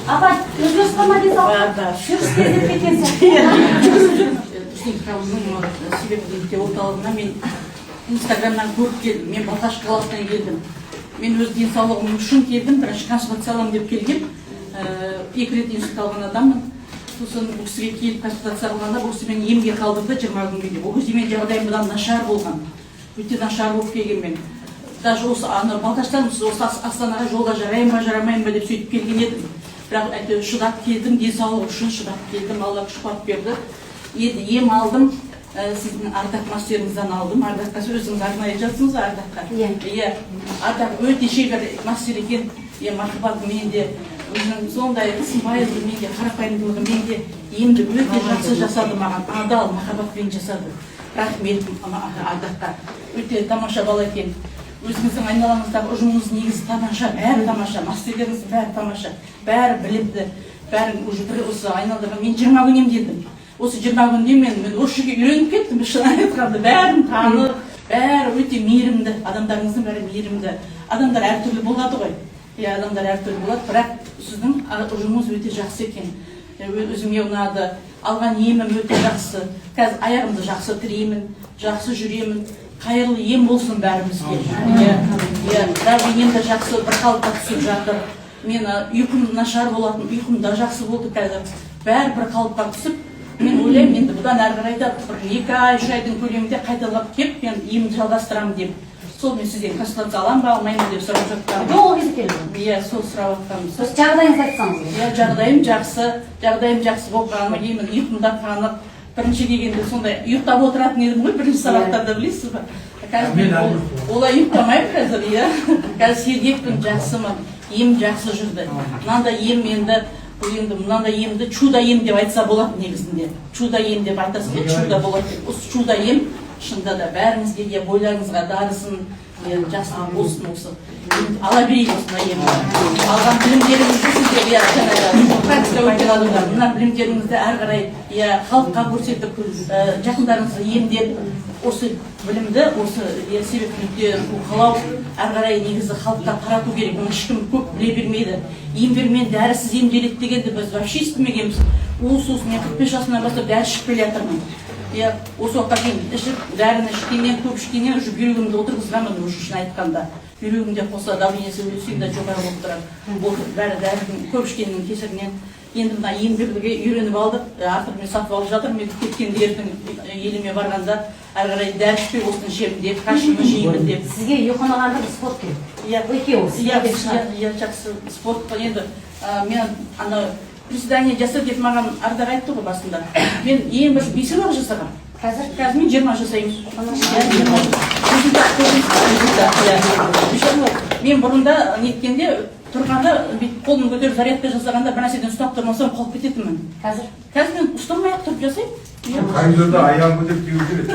Апа, өзіңіз қама дей салып, жүріс кездеп кеткенсің. Себебі орталығына мен Инстаграмнан көріп келдім. Мен Балқаш қаласынан келдім. Мен өз денсаулығым үшін келдім, бірінші консультациялам деп келгем. 2 рет инсульт алған адаммын. Сосын бұл кісіге келіп консультация алғанда бұл кісі мен емге қалдырды 20 күнге деп. Ол кезде мен жағдайым бұдан нашар болған. Өте нашар болып келген мен. Даже осы Балқаштан осы Астанаға жолға жарайым ба, жарамайым ба деп сөйтіп келген едім. Бірақ әйтеуір шыдап келдім, денсаулық үшін шыдап келдім, Алла күш қуат берді. Ем алдым, сіздің Ардақ мастеріңізден алдым. Ардаққа өзіңіз арнайы жатсыңыз Ардаққа. Иә, Ардақ өте шебер мастер екен. Махаббат менде өзінің сондай сыпайылығы менде, қарапайымдылығы менде емді өте жақсы жасады маған, адал махаббатпен жасады. Рахмет Ардаққа. Өте тамаша бала екен. Өзіңіздің айналаңыздағы ұжымыңыз негізі тамаша, бәрі тамаша, мастерлеріңіз бәрі тамаша, бәрі білімді, бәрі осы айналдырған. Мен 20 күн емделдім. Осы 20 күнде мен осы жерге үйреніп кеттім, шынын айтқанда бәрін танып, бәрі өте мейірімді, адамдарыңыздың бәрі мейірімді. Адамдар әртүрлі болады ғой. Адамдар әртүрлі болады, бірақ сіздің ұжымыңыз өте жақсы екен. Өзіме ұнады. Алған емім өте жақсы. Қазір аяғымды жақсы тіремін, жақсы жүремін. Қайырлы ем болсын бәрімізге. Даже енді жақсы бір қалыпқа түсіп жатыр. Мен ұйқым нашар болатын, ұйқым да жақсы болды қазір. Бәрі бір қалыпқа түсіп, мен ойлаймын, енді бұдан әрі қарай да 2 ай, 3 айдың көлемінде қайталап келіп, мен емді жалғастырамын деп. Сол мен сізден консультация аламын ба, алмаймын деп сұрап жатқанмын. Ол кезде келдім. Иә, сол сұрап жатқанмын. Сіз жағдайыңызды айтсаңыз. Иә, жағдайым жақсы болғанын, емін ұйқымда танып, бірінші келгенде сондай ұйықтап отыратын едім ғой, бірінші сабақтарда білесіз ба? Қазір олай ұйықтамаймын қазір, иә. Қазір сергекпін, жақсымын, ем жақсы жүрді. Мынандай ем енді, мынандай емді чудо ем деп айтса болады негізінде. Чудо ем деп айтасыз ба, чудо болады. Осы чудо ем шында да бәріңізге, бойларыңызға дарысын, жақсылық болсын осы. Ала берейік осындай емді. Алған білімдеріңізді сіздер, практика өткен адамдар, мына білімдеріңізді әрі қарай халыққа көрсетіп, жақындарыңызды емдеп, осы білімді, осы себепті қалау әрі қарай негізі халыққа тарату керек. Оны ешкім көп біле бермейді. Ем бермен дәрісіз емделеді дегенді біз вообще естімегенбіз. Осы мен 45 жасымнан бастап дәрі ішіп келе жатырмын. Осы уақытқа дейін ішіп, дәріні ішкеннен, көп ішкеннен уже бүйрегімді отырғызғанмын, уже шын айтқанда. Бүйрегімде қоса давлениесі өлесең де жоғары болып тұрады. Бәрі дәрінің көп ішкеннің кесірінен. Енді мына емдеуге үйреніп алдық, артық мен сатып алып жатырмын. Мен кеткенде ертең еліме барғанда әрі қарай дәрі ішпей осыны ішемін деп, қашымды жеймін деп. Сізге ұйқынағанда бір спорт керек. Екеуі. Жақсы спорт. Енді мен приседание жасап деп маған Ардақ айтты ғой басында. Мен ең бірінші бейсебақ жасағам. Қазір мен 20 жасаймын. Мен бұрында неткенде тұрғанда қолымды көтеріп зарядка жасағанда бір нәрседен ұстап тұрмасам қалып кететінмін. Қазір мен ұстамай-ақ тұрып жасаймын. Қай жерде аяғын көтеріп теуіп жүреді.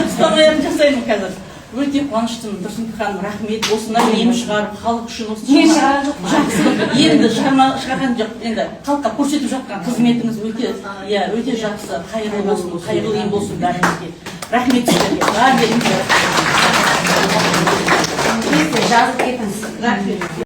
Ұстамай-ақ жасаймын қазір. Өте қуаныштымын, Тұрсынбек ханым, рахмет. Осындай ем шығарып, халық үшін осыны жақсы. Енді шығарған жоқ, енді халыққа көрсетіп жатқан қызметіңіз өте жақсы. Қайырлы болсын, қайырлы ем болсын бәріңізге. Рахмет сіздерге. Жазып кетіңіз. Рахмет.